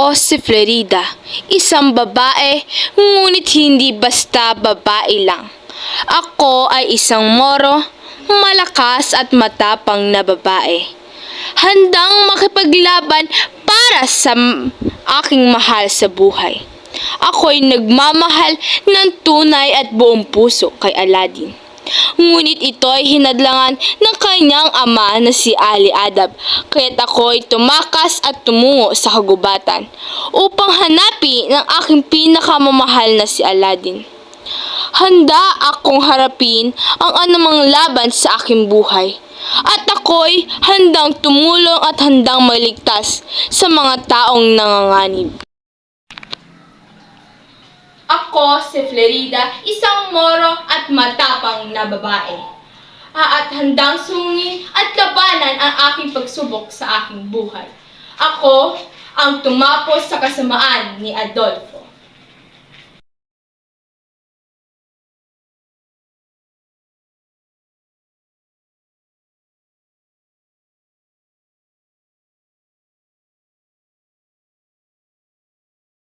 Ako si Florida, isang babae, ngunit hindi basta babae lang. Ako ay isang moro, malakas at matapang na babae. Handang makipaglaban para sa aking mahal sa buhay. Ako'y nagmamahal ng tunay at buong puso kay Aladdin. Ngunit ito ay hinadlangan ng kanyang ama na si Ali Adab, kaya't ako'y tumakas at tumungo sa kagubatan upang hanapin ang aking pinakamamahal na si Aladdin. Handa akong harapin ang anumang laban sa aking buhay, at ako'y handang tumulong at handang maligtas sa mga taong nanganganib. Ako si Florida, isang moro at matapang na babae. At handang sungin at labanan ang aking pagsubok sa aking buhay. Ako ang tumapos sa kasamaan ni Adolfo.